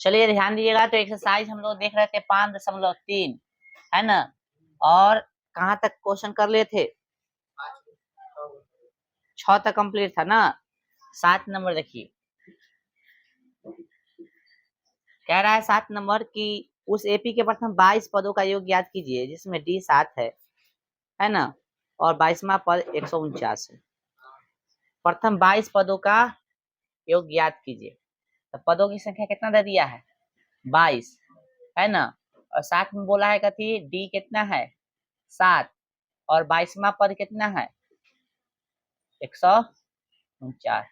चलिए ध्यान दीजिएगा। तो एक्सरसाइज हम लोग देख रहे थे 5.3 है ना, और कहाँ तक क्वेश्चन कर लिए थे? 6 तक कंप्लीट था ना। 7 नंबर देखिए, कह रहा है 7 नंबर की उस एपी के प्रथम 22 पदों का योग ज्ञात कीजिए जिसमें डी 7 है ना, और 22वां पद 149 है। प्रथम 22 पदों का योग ज्ञात कीजिए। तो पदों की संख्या कितना दे दिया है? 22 है ना, और साथ में बोला है कथी डी कितना है? 7, और 22वां पद कितना है? 149,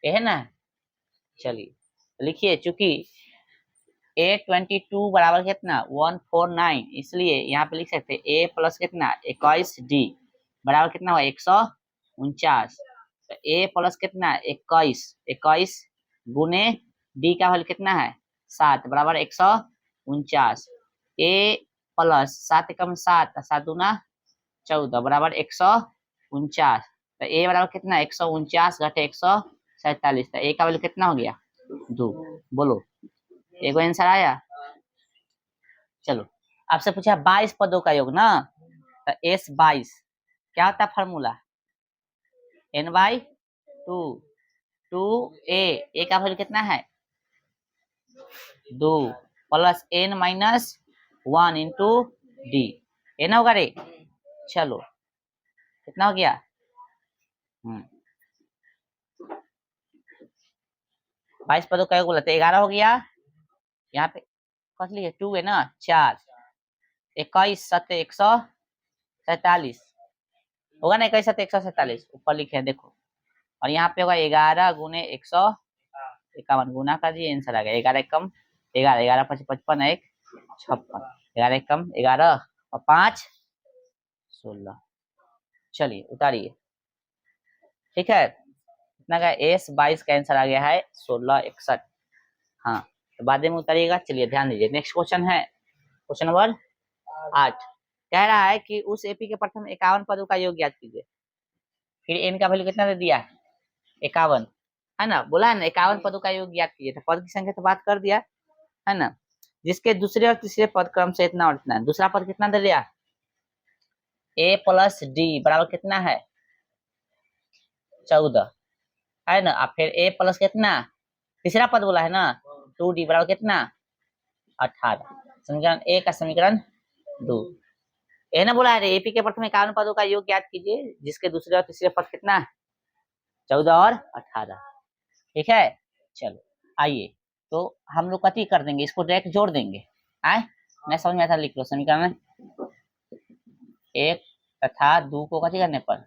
ये है ना। चलिए लिखिए, चूंकि A22 बराबर कितना 149, इसलिए यहाँ पे लिख सकते हैं A प्लस कितना 21 डी बराबर कितना हुआ 149। तो A प्लस कितना 21 गुने डी का वैल्यू कितना है 7 बराबर 149। A प्लस 7 कम 7 7 दूना 14 बराबर 149। तो A बराबर कितना 149 घटे 147। तो A का वैल्यू कितना हो गया 2। बोलो एक आंसर आया। चलो आपसे पूछा 22 पदों का योग ना, तो S22 क्या होता है फार्मूला? n/2 2a का वैल्यू कितना है 2 प्लस n-1 इंटू डी, ये ना होगा रे। चलो कितना हो गया 22 पदों का योग बोला तो 11 हो गया। यहाँ पे कस लिए 2 है ना 4 21 7 147 होगा ना, 21 7 147 ऊपर लिखे हैं देखो। और यहाँ पे होगा 11 गुने 151 गुना कर दिए आंसर आ गया 11 कम 11 11 5 55 1 56 11 कम 11 और 5 16। चलिए उतारिए, ठीक है इतना का S22 का आंसर आ गया है 1661। हाँ तो बाद में उतारिएगा। चलिए ध्यान दीजिए, नेक्स्ट क्वेश्चन है क्वेश्चन नंबर 8। कह रहा है कि उस एपी के प्रथम 51 पदों का योग ज्ञात कीजिए। फिर एन का वैल्यू कितना दे दिया है 51 है ना, बोला है ना 51 पदों का योग ज्ञात कीजिए। तो पद की संख्या तो बात कर दिया है ना, जिसके दूसरे और तीसरे पद क्रम से इतना और इतना है। दूसरा पद कितना दे दिया A प्लस डी बराबर कितना है 14 है ना, अब फिर A प्लस कितना तीसरा पद बोला है ना 2D बराबर कितना 18। समीकरण ए का समीकरण 2 ये ना बोला है एपी के प्रथम 51 पदों का योग ज्ञात कीजिए जिसके दूसरे और तीसरे पद कितना 14 और 18, ठीक है। चलो आइए तो हम लोग कथी कर देंगे, इसको डायरेक्ट जोड़ देंगे। आए मैं समझ में आता, लिख लो समीकरण 1 तथा 2 को कथी करने पर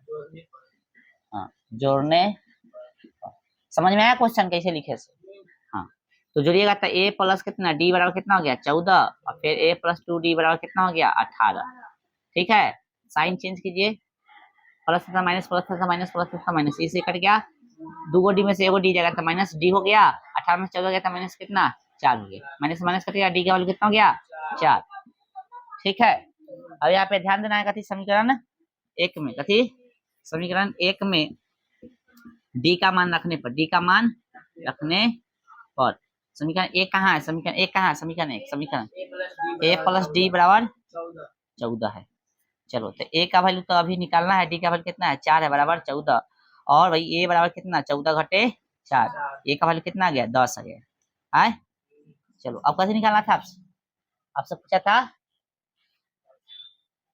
हाँ जोड़ने। समझ में आया क्वेश्चन कैसे लिखे से? हाँ तो जोड़िएगा तो A प्लस कितना D बराबर कितना हो गया 14, और फिर A प्लस 2D बराबर कितना हो गया 18, ठीक है। साइन चेंज कीजिए, प्लस था माइनस प्लस था माइनस प्लस था माइनस, इसे कट गया 2 डी में से 1 डी जाएगा तो माइनस डी हो गया। 18 में 14 गया तो माइनस कितना 4 हो गया, माइनस माइनस कट गया डी का वैल्यू कितना हो गया 4, ठीक है। अब यहाँ पे ध्यान देना है कथी समीकरण 1 में, कथी समीकरण 1 में डी का मान रखने पर, डी का मान रखने पर समीकरण 1 कहाँ है, समीकरण 1 कहाँ है, समीकरण 1 समीकरण A प्लस डी बराबर 14 है। चलो तो A का वैल्यू तो अभी निकालना है, D का वैल्यू कितना है 4 है बराबर 14, और भाई A बराबर कितना 14 घटे 4, A का वैल्यू कितना आ गया 10 आ गया है। चलो अब कैसे निकालना था आपसे पूछा था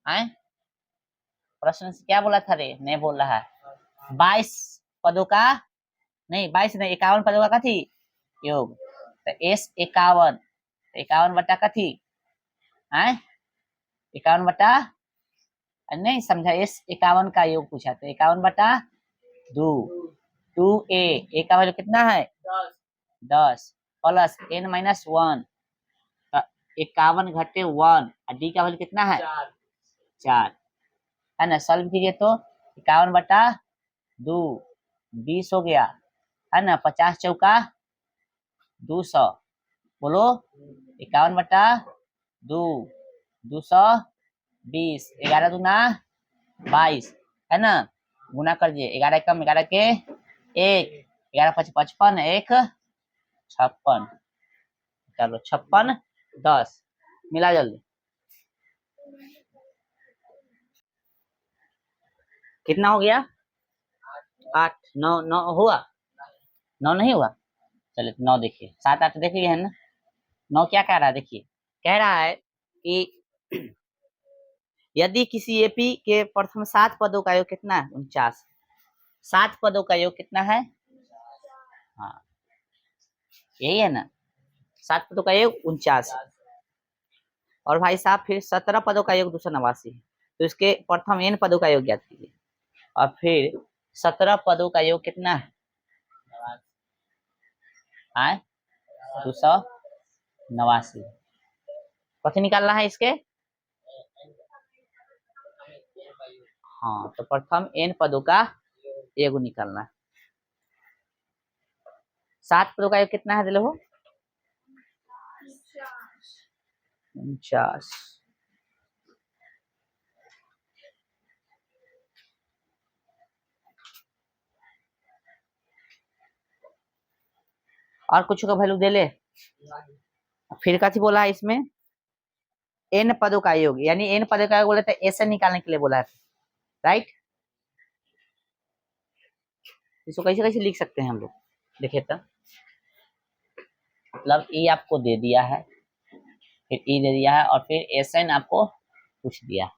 है, प्रश्न से क्या बोला था रे, नहीं बोल रहा है 22 पदों का नहीं 22 नहीं 51 पदों का कथी योग। तो S 51 51 बटा कथी है 51 बटा नहीं समझा, S 51 का योग पूछा तो 51 बटा 2 का वैल्यू कितना है 10 प्लस n-1 51 घटे 1 और डी का वैल्यू कितना है 4 है ना। सॉल्व कीजिए तो 51 बटा 2 20 हो गया है ना, 50 चौका 200, बोलो 51 बटा 2 220, 11 दूना 22 है ना, गुना कर दिए 11 कम 11 के 1 11 5 55 1 56 चलो 56 10 मिला जल्दी। कितना हो गया? 8 9 9 हुआ? 9 नहीं हुआ? चलिए 9 देखिए, 7 8 देख लिए है ना। 9 क्या कह रहा है देखिए, कह रहा है कि यदि किसी एपी के प्रथम 7 पदों का योग कितना है? 49। 7 पदों का योग कितना है? हाँ यही है ना, 7 पदों का योग 49। और भाई साहब फिर 17 पदों का योग 289 है, तो इसके प्रथम n पदों का योग ज्ञात कीजिए। और फिर 17 पदों का योग कितना है? 289। कथी निकालना है इसके? हाँ तो प्रथम n पदों का योग निकालना है। 7 पदों का योग कितना है दिलो? 49। और कुछ का वैल्यू दे ले। फिर कथी बोला है इसमें? n पदों का योग, यानी n पदों का योग बोले तो ऐसे निकालने के लिए बोला है, राइट। इसको कैसे कैसे लिख सकते हैं हम लोग, देखिए तो मतलब e आपको दे दिया है, फिर e दे दिया है, और फिर एस एन आपको पूछ दिया,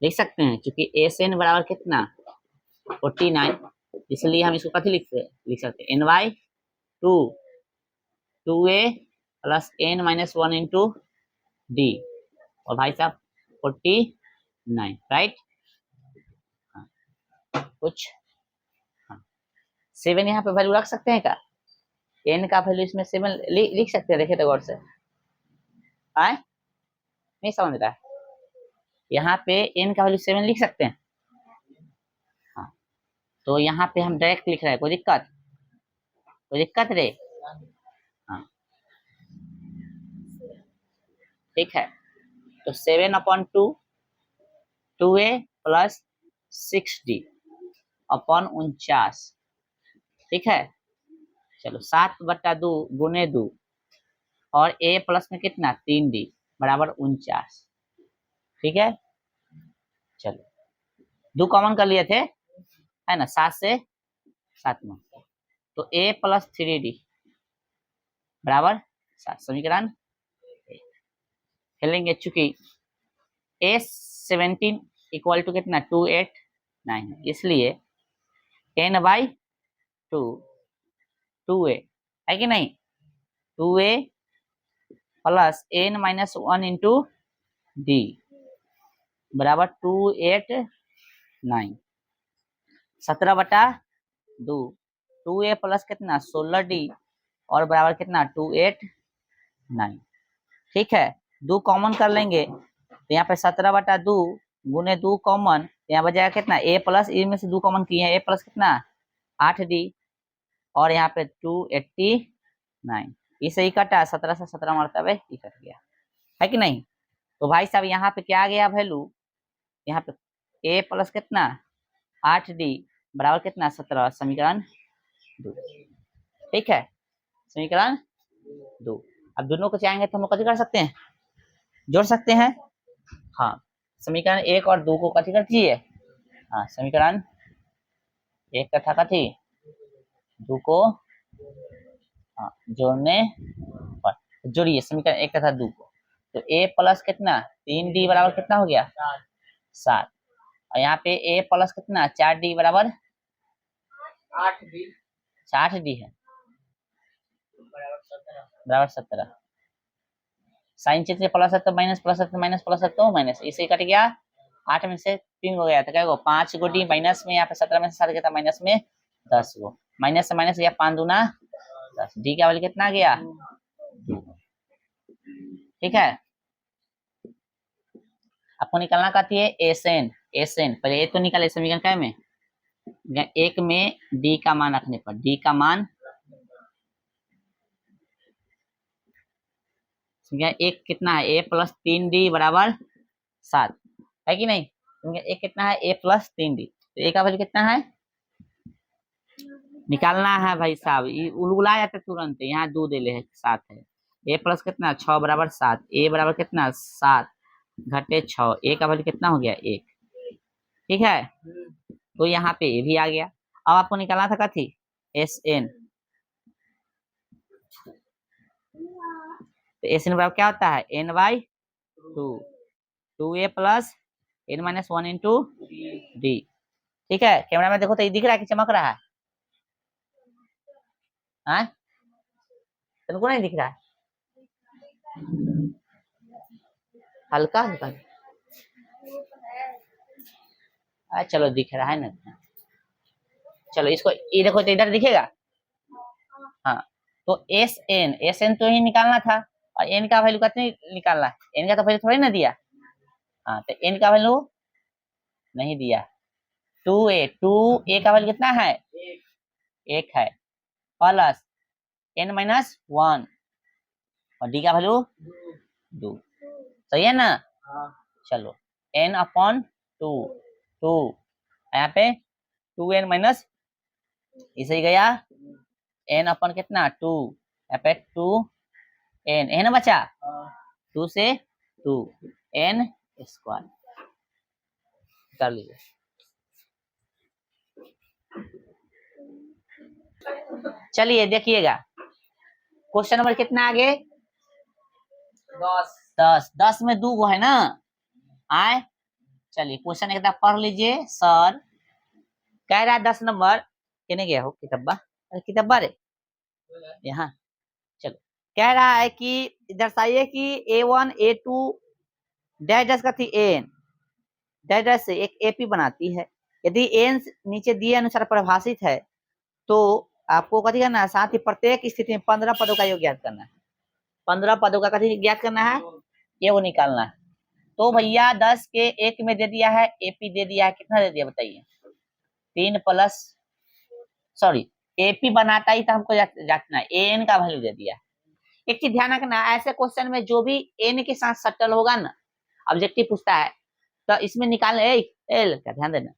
लिख सकते हैं। क्योंकि एस एन बराबर कितना? 49, इसलिए हम इसको कथी लिख सकते हैं? N by two 2a plus n minus 1 into d, और भाई साहब 49, राइट। हाँ, कुछ हाँ 7 यहाँ पे वैल्यू रख सकते हैं क्या? n का वैल्यू इसमें 7 लिख सकते हैं, देखिए तो गौर से। आए नहीं समझ रहा है, यहाँ पे n का वैल्यू 7 लिख सकते हैं। हाँ तो यहाँ पे हम डायरेक्ट लिख रहे हैं, कोई दिक्कत? कोई दिक्कत रे? हाँ ठीक है, तो 7/2 2a प्लस 6d अपॉन 49, ठीक है। चलो 7/2 गुने 2 और a प्लस में कितना? 3d बराबर 49, ठीक है। चलो 2 कॉमन कर लिए थे, है ना, 7 से 7 में, तो a प्लस 3d बराबर 7 समीकरण खेलेंगे। चूंकि a17 इक्वल टू कितना? 289, इसलिए n/2 2a है कि नहीं? 2a plus n minus 1 into D बराबर 289। 17/2 2a प्लस कितना? 16d और बराबर कितना? 289, ठीक है। 2 कॉमन कर लेंगे तो यहाँ पे 17/2 गुने 2 कॉमन, यहाँ बजाय कितना? a प्लस, इनमें से 2 कॉमन किए हैं, a प्लस कितना? 8d और यहाँ पे 289, इसे ही कटा, 17 से 17 मरतबे ही कट गया, है कि नहीं। तो भाई साहब यहाँ पे क्या आ गया वैल्यू? यहाँ पे a प्लस कितना? 8d बराबर कितना? 17, समीकरण 2, ठीक है, समीकरण 2। अब दोनों को चाहेंगे तो हम लोग कथी कर सकते हैं? जोड़ सकते हैं। हाँ समीकरण 1 और 2 को कथी कर दीजिए? हाँ समीकरण 1 तथा कथी 2 को हाँ जोड़ने पर जोड़िए समीकरण 1 तथा 2 को, तो a प्लस कितना? 3d बराबर कितना हो गया? 7, और यहाँ पे a प्लस कितना? 4d बराबर 8d, 8d है बराबर 17। साइन चिन्ह से प्लस है तो माइनस, प्लस है तो माइनस, प्लस है तो माइनस, इसे कट गया। 8 में से 3 हो गया था, क्या 5 गो डी माइनस में, यहाँ पे 17 में से 7 गया था माइनस में 10 गो, माइनस से माइनस गया 5 दूना 10, डी का वैल्यू कितना गया? ठीक है। आपको निकालना कहती है एसएन, एसएन पहले ए तो निकाले समीकरण क्या में? 1 में डी का मान रखने पर, डी का मान एक कितना है? a प्लस 3d बराबर 7, है कि नहीं? एक कितना है? a प्लस 3d, तो a का वैल्यू कितना है निकालना है भाई साहब। ये उलगुला जाता तुरंत, यहाँ 2 दे ले 7 है, ए प्लस कितना 6 बराबर 7, ए बराबर कितना 7 घटे 6, ए का वैल्यू कितना हो गया 1। ठीक है, तो यहाँ पे ए भी आ गया। अब आपको निकालना था कथी एस एन, तो एस एन बराबर क्या होता है n by 2, 2a plus n minus 1 into d. ठीक है, कैमरा में देखो तो ये दिख रहा है कि चमक रहा है? हाँ, तुमको नहीं दिख रहा है? हल्का हल्का चलो दिख रहा है ना। चलो इसको ये देखो तो इधर दिखेगा। हाँ, तो एस एन तो ही निकालना था, और एन का वैल्यू कितनी निकालना है, एन का तो वैल्यू थोड़ी ना दिया। हाँ, तो एन का वैल्यू नहीं दिया। 2a का वैल्यू कितना है 1 है, प्लस एन माइनस 1 और डी का वैल्यू 2। सही है ना? चलो n अपॉन 2, 2 यहाँ पे 2n माइनस इसे ही गया n अपन कितना 2, यहाँ पे 2n है ना बचा, 2 से 2 n स्क्वायर कर लीजिए। चलिए देखिएगा क्वेश्चन नंबर कितना आगे 10 में 2 गो है ना आए। चलिए क्वेश्चन एक पढ़ लीजिए। सर कह रहा है 10 नंबर कहने गया हो किताबा, किताबा रे यहाँ। चलो कह रहा है कि दर्शाइए कि a1 a2 डैश डैश का थी एन डैश डैश से एक एपी बनाती है। यदि एन नीचे दिए अनुसार परिभाषित है तो आपको कथी करना है, साथ ही प्रत्येक स्थिति में 15 पदों का योग ज्ञात करना है। 15 पदों का कथी ज्ञात करना है, ये वो निकालना है। तो भैया 10 के एक में दे दिया है, एपी दे दिया है, कितना दे दिया बताइए 3 प्लस सॉरी एपी बनाता ही तो हमको जांचना है, एन का वैल्यू दे दिया। एक चीज ध्यान रखना, ऐसे क्वेश्चन में जो भी एन के साथ सटल होगा ना, ऑब्जेक्टिव पूछता है तो इसमें निकालने एल का ध्यान देना,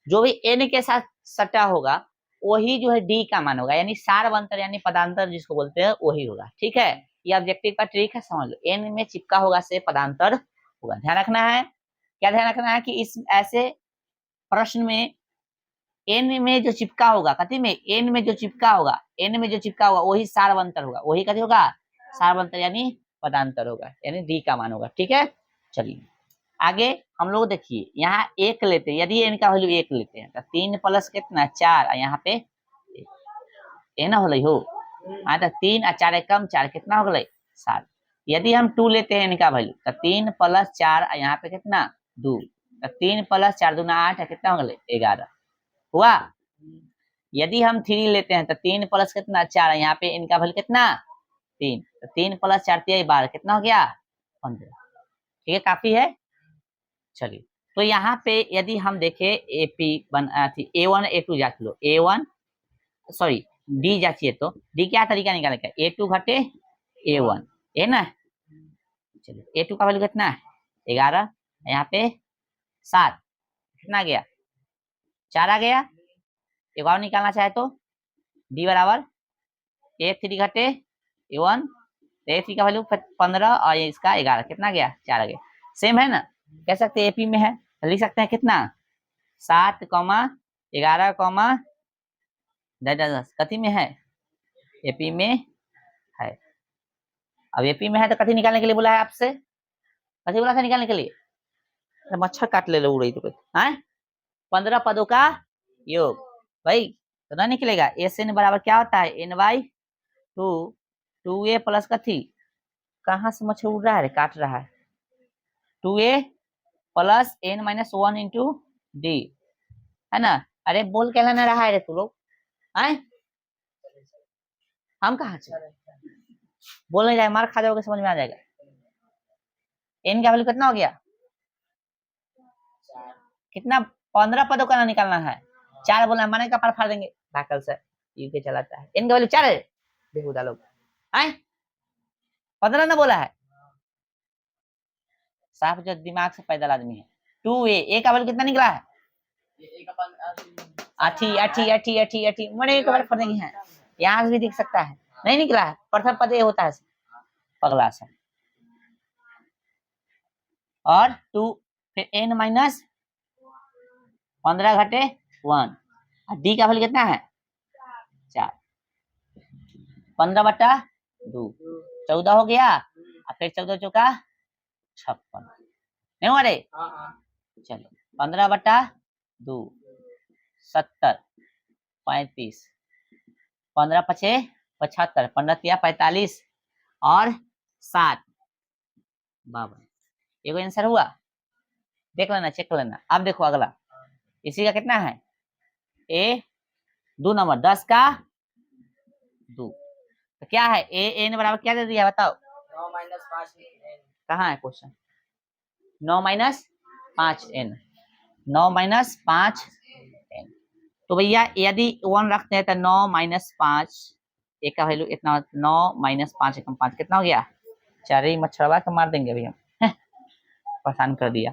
जो भी एन के साथ सटा होगा वही जो है डी का मान होगा, यानी सारवंतर यानी पदांतर जिसको बोलते हैं वही होगा। ठीक है, ये ऑब्जेक्टिव का ट्रिक है, समझ लो। एन में चिपका होगा से पदांतर होगा। ध्यान रखना है, क्या ध्यान रखना है कि इस ऐसे प्रश्न में एन में जो चिपका होगा, कथी में एन में जो चिपका होगा, एन में जो चिपका होगा वही सारवंतर होगा, वही कथी होगा सारवंतर यानी पदांतर होगा, यानी डी का मान होगा। ठीक है, चलिए आगे हम लोग देखिए यहाँ एक लेते हैं, यदि एन का वैल्यू 1 लेते हैं तो 3 प्लस कितना 4, यहाँ पे ए ना हो हाँ तो 3 और 4 कम 4 कितना हो गए 7। यदि हम 2 लेते हैं इनका वैल्यू तो 3 प्लस 4 यहाँ पे कितना 2, तो 3 प्लस 4 दूना 8 है, कितना हो गए 11 हुआ। यदि हम 3 लेते हैं तो 3 प्लस कितना 4 यहाँ पे इनका वैल्यू कितना 3, तो 3 प्लस 4 12 कितना हो गया 15। ठीक है, काफी है। चलिए तो यहाँ पे यदि हम देखें एपी बना थी A1 A2 जांच लो, A1 सॉरी डी जांचिए तो डी क्या तरीका निकालने का A2 घटे A1 है ना। चलिए A2 का वैल्यू कितना है 11, यहाँ पे 7 कितना गया 4 आ गया। एक और निकालना चाहे तो डी बराबर A3 घटे A1, A3 का वैल्यू 15 और इसका 11 कितना गया 4 आ गया। सेम है ना, कह सकते हैं एपी में है, लिख सकते हैं कितना 7, 11, 10 कथी में है एपी में है। अब एपी में है तो कथी निकालने के लिए बोला है आपसे, कथी बोला था निकालने के लिए, तो मच्छर काट ले लो उड़ी तो 15 पदों का योग भाई तो ना निकलेगा। एस एन बराबर क्या होता है एन बाई 2, 2a प्लस कथी, कहाँ से मच्छर उड़ रहा है काट रहा है 2a plus n minus 1 into d है ना। अरे बोल के ना रहा है रे तू लोग आए, हम कहा से बोल नहीं जाए, मार खा जाओगे समझ में आ जाएगा। एन का वैल्यू कितना हो गया कितना 15 पदों का ना निकालना है, 4 बोला माने का पर फाड़ देंगे धाकल से यू के चलाता है। एन का वैल्यू 4 है बेहुदा लोग आए 15 ना बोला है, साफ जो दिमाग से पैदल आदमी है। 2a का वैल्यू कितना निकला है आठी आठी आठी आठी आठी मने एक बार पढ़ेंगे हैं, यहाँ से भी दिख सकता है नहीं निकला है, प्रथम पद ए होता है पगला सा, और 2 फिर n माइनस 15 घटे 1, डी का वैल्यू कितना है 4, 15/2 14 हो गया, और फिर 14 चौका 56, नहीं हुआ रे? चलो 15/2 70 35, 15 पचे 75, 15 तिया 45 और 7 52, ये आंसर हुआ। देख लेना, चेक कर लेना। अब देखो अगला, इसी का कितना है ए 2 नंबर 10 का 2, तो क्या है ए एन बराबर क्या दे दिया बताओ? 9 माइनस 5 कहाँ है question? 9 minus 5n, 9 minus 5n। तो भैया यदि 1 रखते हैं तो 9 माइनस 5, एक का वैल्यू इतना, 9 माइनस 5 एकम 5 कितना हो गया? 4 ही मच्छरवा के मार देंगे भैया, परेशान कर दिया।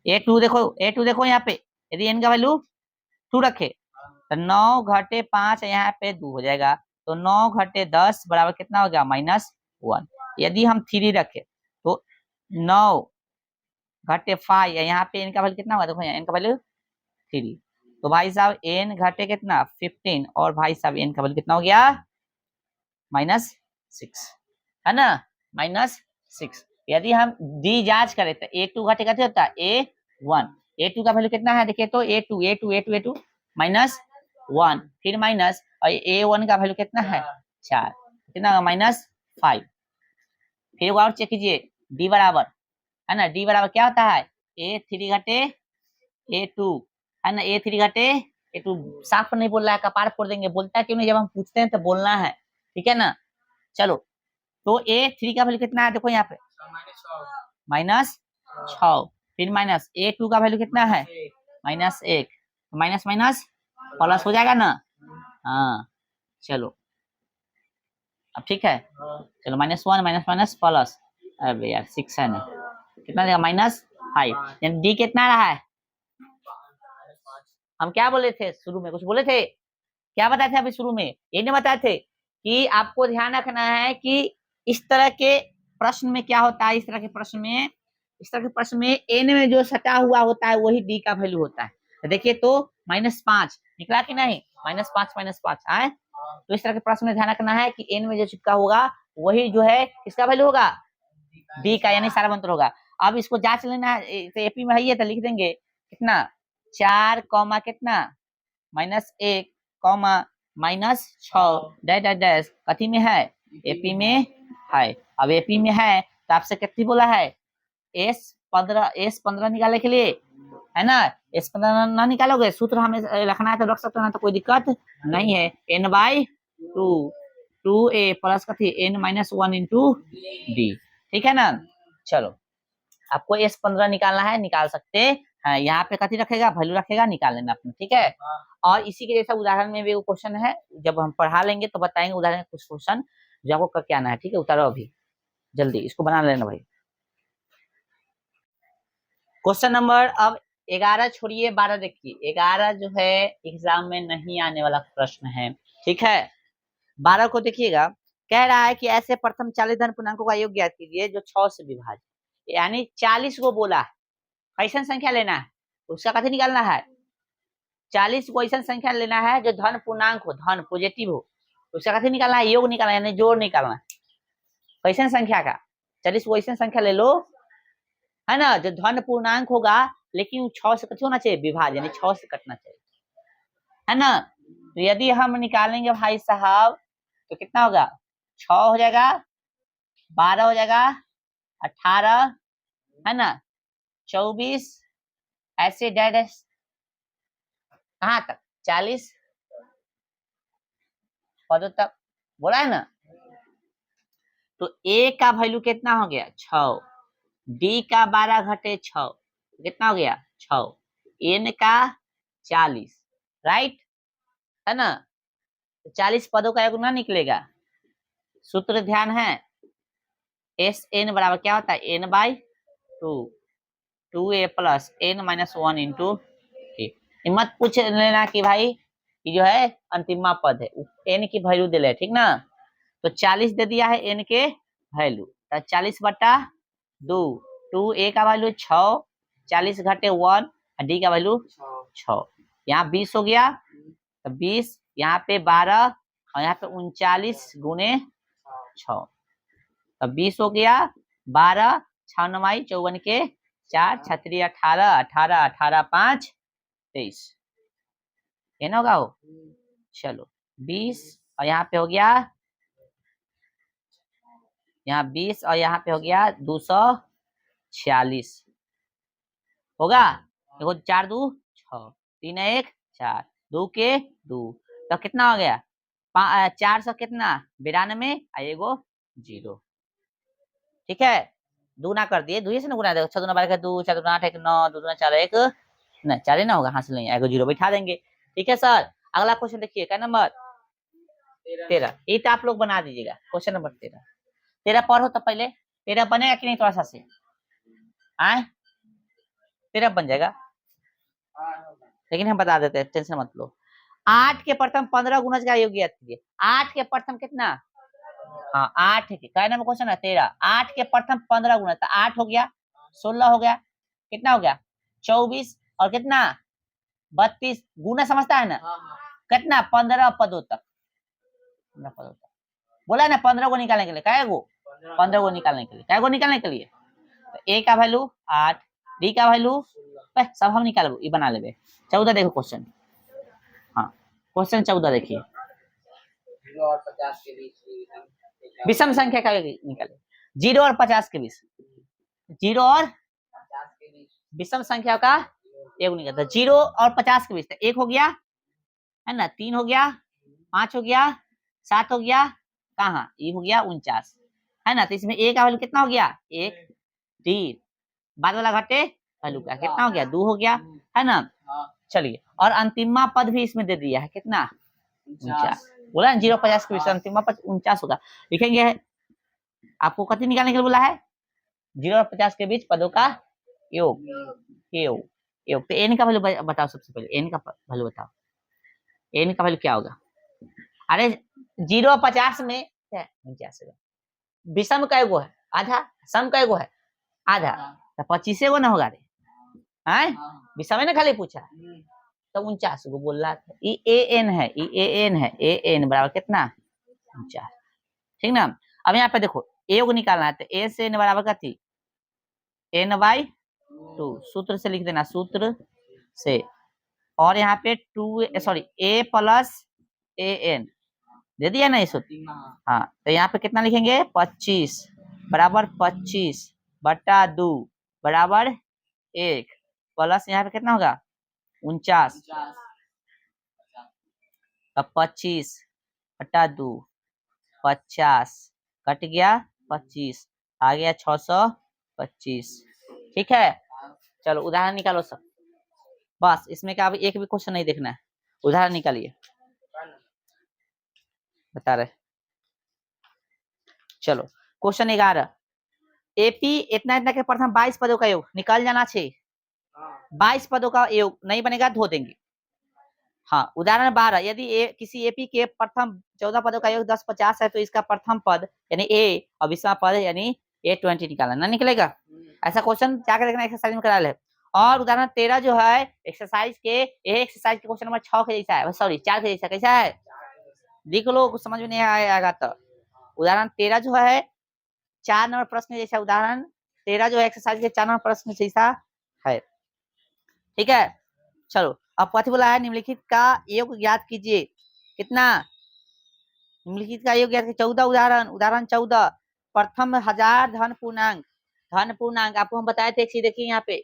A2 देखो, A2 देखो यहाँ पे, यदि n का वैल्यू 2 रखे तो 9 घटे 5 यहाँ पे 2 हो जाएगा, तो 9 घटे 10 बराबर कितना हो गया -1। यदि हम 3 रखे तो 9 घटे 5, यहाँ पे n का वैल्यू कितना होगा? देखो यहाँ n का वैल्यू 3, तो भाई साहब n घटे कितना 15, और भाई साहब n का वैल्यू कितना हो गया -6, है ना, -6। यदि हम डी जांच करें तो A2 घटे कितना होता है A1, A2 का वैल्यू कितना है देखिए तो A2 -1, फिर माइनस, और A1 का वैल्यू कितना है 4, कितना -5। फिर और चेक कीजिए डी बराबर, है ना, डी बराबर क्या होता है A3 घटे A2, है ना, A3 घटे A2। साफ नहीं बोल रहा है, कपार फोड़ देंगे, बोलता है क्यों नहीं? जब हम पूछते हैं तो बोलना है, ठीक है ना। चलो तो A3 का वैल्यू कितना है देखो यहाँ पे -6, फिर माइनस A2 का वैल्यू कितना है -1, माइनस माइनस प्लस हो जाएगा ना। हाँ चलो अब ठीक है, चलो -1 माइनस माइनस प्लस, अरे यार 6 है ना, कितना देगा -5, यानी डी कितना रहा है? हम क्या बोले थे शुरू में? कुछ बोले थे, क्या बताए थे अभी शुरू में? ये नहीं बताए थे कि आपको ध्यान रखना है कि इस तरह के प्रश्न में क्या होता है, इस तरह के प्रश्न में एन में जो सटा हुआ होता है वही डी का वैल्यू होता है। तो देखिए तो -5 निकला कि नहीं, -5 आए। तो इस तरह के प्रश्न में ध्यान रखना है कि एन में जो चिपका होगा वही जो है किसका वैल्यू होगा, डी का, यानी सारा मंत्र होगा। अब इसको जांच लेना है, तो एपी में है तो लिख देंगे कितना 4 कॉमा कितना -1 कॉमा -6 डैश डैश डैश, कथी में है एपी में है। अब एपी में है तो आपसे कितनी बोला है S15 निकालने के लिए, है ना। S15 ना निकालोगे, सूत्र हमें रखना है तो रख सकते हो ना, तो कोई दिक्कत नहीं है। n/2 2a प्लस कथी n-1 इंटू डी, ठीक है ना। चलो आपको S15 निकालना है, निकाल सकते हैं, यहाँ पे कथी रखेगा वैल्यू रखेगा, निकाल लेना अपना, ठीक है। और इसी के जैसा उदाहरण में भी वो क्वेश्चन है, जब हम पढ़ा लेंगे तो बताएंगे उदाहरण कुछ क्वेश्चन जो आपको करके आना है, ठीक है। उतारो अभी जल्दी, इसको बना लेना भाई। क्वेश्चन नंबर अब 11 छोड़िए 12 देखिए, 11 जो है एग्जाम में नहीं आने वाला प्रश्न है, ठीक है। 12 को देखिएगा, कह रहा है कि ऐसे प्रथम 40 धन पूर्णांकों का योग ज्ञात कीजिए जो 6 से विभाजित, यानी 40 को बोला है, कैसन संख्या लेना है उसका कथी निकालना है, 40 को ऐसा संख्या लेना है जो धन पूर्णांक हो, धन पॉजिटिव हो, उसका कथी निकालना है, योग निकालना है, यानी जोड़ निकालना है। कैसन संख्या का 40 को ऐसा संख्या ले लो, है ना, जो धन पूर्णांक होगा लेकिन 6 से कथी होना चाहिए विभाज्य, यानी 6 से कटना चाहिए, है ना। तो यदि हम निकालेंगे भाई साहब तो कितना होगा 6 हो जाएगा, 12 हो जाएगा, 18, है ना, 24, ऐसे डैश कहाँ तक 40 पदों तक बोला है ना। तो ए का वैल्यू कितना हो गया 6, डी का 12 घटे 6 कितना हो गया 6, एन का 40, राइट, है ना। तो 40 पदों का योग ना निकलेगा, सूत्र ध्यान है, एस एन बराबर क्या होता है n/2 2a plus n-1 into ए। मत पूछ लेना कि भाई ये जो है अंतिमा पद है, एन की वैल्यू दे ले, ठीक ना। तो 40 दे दिया है एन के वैल्यू तो 40/2, 2a का वैल्यू 6, 40 घटे 1, डी का वैल्यू 6। यहाँ 20 हो गया, तो 20 यहाँ पे 12 और यहाँ पे 39 गुने 6, तो 20 हो गया, 12 6 9 54 के 4 छतरी 18, 18 18 5 23, ये ना होगा वो। चलो 20 और यहाँ पे हो गया, यहाँ 20 और यहाँ पे हो गया 246 होगा। देखो 4 2 6, 3 1 4, 2 के 2, तो कितना हो गया 400 कितना 92 और एगो 0। ठीक है, दूना कर दिए, दुई से ना गुना, देखो 6 दूना 12 2, 4 दूना 8 1 9, 2 दूना 4 1 नहीं 4 ही ना होगा, हासिल नहीं आएगा, 0 बैठा देंगे। ठीक है सर, अगला क्वेश्चन देखिए, क्या नंबर 13, ये तो आप लोग बना दीजिएगा। क्वेश्चन नंबर 13, 13 पढ़ो तो पहले, 13 बनेगा कि नहीं थोड़ा सा से आए, 13 बन जाएगा, लेकिन हम बता देते हैं, टेंशन मत लो। 8 के प्रथम 15 गुणज का योग ज्ञात कीजिए। 8 के प्रथम कितना, हाँ 8 के क्या नंबर क्वेश्चन है 13, 8 के प्रथम 15 गुणज, तो 8 हो गया, 16 हो गया, कितना हो गया 24 और कितना 32, गुना समझता है ना, कितना 15 पदों तक, बोला है ना 15 को निकालने के लिए, क्या गो 15 को निकालने के लिए, क्या गो निकालने के लिए, तो ए का वैल्यू 8, डी का वैल्यू सब हम निकाल ये बना लेंगे। 14 देखो क्वेश्चन, हाँ क्वेश्चन 14 देखिए, विषम संख्या का निकाले, 0 और 50 के बीच, 0 और विषम संख्या का एक निकलता, 0 और 50 के बीच, तो 1 हो गया है ना, 3 हो गया, 5 हो गया, 7 हो गया, कहाँ ये हो गया 49 है ना, तो इसमें ए का वैल्यू कितना हो गया 1 3, बाद वाला घटे वैल्यू का कितना हो गया 2 हो गया है ना। चलिए, और अंतिमा पद भी इसमें दे दिया है, कितना 49, बोला ना 0 50 के बीच अंतिमा पद 49 होगा। लिखेंगे आपको कति निकालने के लिए बोला है, 0 और 50 के बीच पदों का योग, योग योग। तो एन का वैल्यू बताओ, सबसे पहले एन का वैल्यू बताओ, एन का वैल्यू क्या होगा, अरे 0 और 50 में 49 होगा, विषम का एगो है आधा, सम का एगो है आधा, तो 25 गो ना होगा रे, हैं विषम ने खाली पूछा तो 49 गो बोल रहा था, ई ए एन है, ई ए एन है, ए एन बराबर कितना 49, ठीक ना। अब यहाँ पे देखो ए को निकालना है, तो ए से एन बराबर कथी n/2, सूत्र से लिख देना, सूत्र से, और यहाँ पे 2 sorry a plus A N दे दिया ना ये सूत्र, हाँ तो यहाँ पे कितना लिखेंगे 25 बराबर 25/2 बराबर 1 प्लस यहाँ पे कितना होगा 49, अब 25/2 50 कट गया 25 आ गया 625। ठीक है, चलो उदाहरण निकालो सब, बस इसमें क्या अभी एक भी क्वेश्चन नहीं देखना है, उदाहरण निकालिए बता रहे। चलो क्वेश्चन 11, एपी इतना इतना के प्रथम 22 पदों का योग निकाल जाना चाहिए, 22 पदों का योग नहीं बनेगा धो देंगे। हाँ उदाहरण 12, यदि किसी एपी के प्रथम 14 पदों का योग 10 50 है, तो इसका प्रथम पद यानी ए और 20वां पद यानी A20 निकालना, ना निकलेगा। ऐसा क्वेश्चन क्या देखना, एक्सरसाइज में करा ले। और उदाहरण 13 जो है एक्सरसाइज के एक्सरसाइज के क्वेश्चन नंबर 6 के जैसा है, सॉरी 4 के जैसा, कैसा है देख लो, कुछ समझ में नहीं आएगा तो। उदाहरण 13 जो है 4 नंबर प्रश्न जैसा, उदाहरण 13 जो है एक्सरसाइज के 4 नंबर प्रश्न जैसा है। ठीक है, चलो अब कथी बोला है, निम्नलिखित का योग ज्ञात कीजिए, कितना निम्नलिखित का योग ज्ञात कीजिए, 14 उदाहरण, उदाहरण 14, प्रथम 1000 धन पूर्णांक, धन पूर्णांक आपको हम बताए थे, देखिए यहाँ पे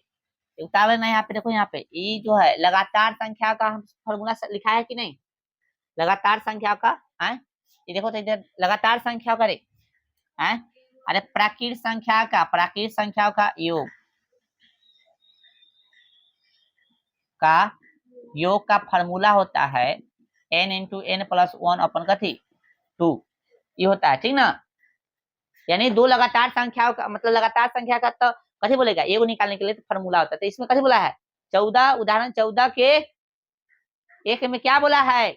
उतावले ना, यहाँ पे देखो, यहाँ पे ये जो है लगातार संख्या का हम फॉर्मूला लिखा है कि नहीं, लगातार संख्या का है, ये देखो तो इधर लगातार संख्या का रे है, अरे प्राकृत संख्या का योग का फॉर्मूला होता है n इंटू n प्लस 1 अपन कथी 2, ये होता है, ठीक ना। यानी दो लगातार संख्याओं का मतलब लगातार संख्या का तो कथी बोलेगा, एगो निकालने के लिए तो फॉर्मूला होता है, तो इसमें कथी बोला है 14, उदाहरण 14 के एक में क्या बोला है,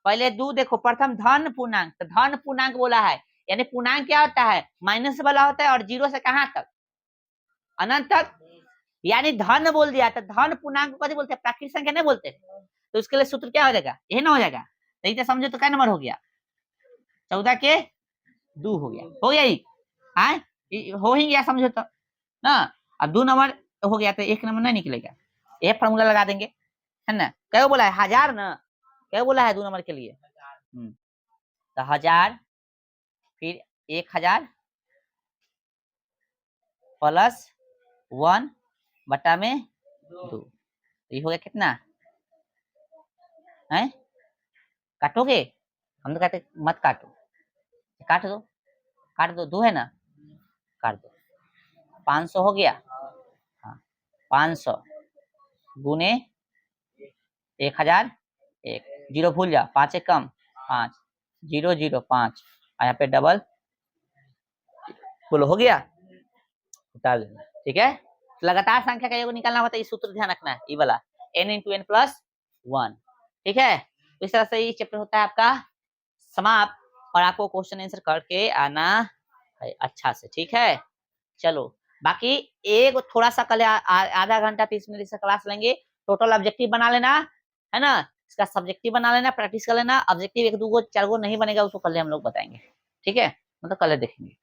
पहले दो देखो, प्रथम धन पूर्णांक, तो धन पूर्णांक बोला है, यानी पूर्णांक क्या होता है, माइनस वाला होता है, और जीरो से कहां तक, अनंत तक, यानी धन बोल दिया, तो धन पूर्णांक को बोलते हैं, प्राकृतिक संख्या नहीं बोलते, तो उसके लिए सूत्र क्या हो जाएगा, यही ना हो जाएगा, नहीं तो समझो तो क्या नंबर हो गया, 14 के 2 हो गया, हो गया ही, हाँ हो ही गया, समझो तो ना। अब 2 नंबर हो गया तो 1 नंबर नहीं निकलेगा, ये फॉर्मूला लगा देंगे, है ना। क्या बोला है, 1000 ना, क्या बोला है 2 नंबर के लिए, तो 1000 फिर 1000 प्लस 1 बटा में 2, ये हो गया कितना है, काटोगे, हम तो कहते मत काटो, काट दो 2 है ना, काट दो, 500 हो गया, हाँ 500 गुने 1000, 1 जीरो भूल जा, 5 एक कम 5, 0 0 5, यहाँ पे डबल, बोलो हो गया, उतार देना, ठीक है। लगातार संख्या का योग निकालना होता है, इस सूत्र ध्यान रखना है, ये वाला n इंटू एन प्लस 1, ठीक है। इस तरह से ये चैप्टर होता है आपका समाप्त, और आपको क्वेश्चन आंसर करके आना है अच्छा से, ठीक है। चलो बाकी एक थोड़ा सा कल आधा घंटा 30 मिनट से क्लास लेंगे, टोटल ऑब्जेक्टिव बना लेना, है ना, इसका सब्जेक्टिव बना लेना, प्रैक्टिस कर लेना, ऑब्जेक्टिव 1 2 4 नहीं बनेगा, उसको कल हम लोग बताएंगे, ठीक है, मतलब कल देखेंगे।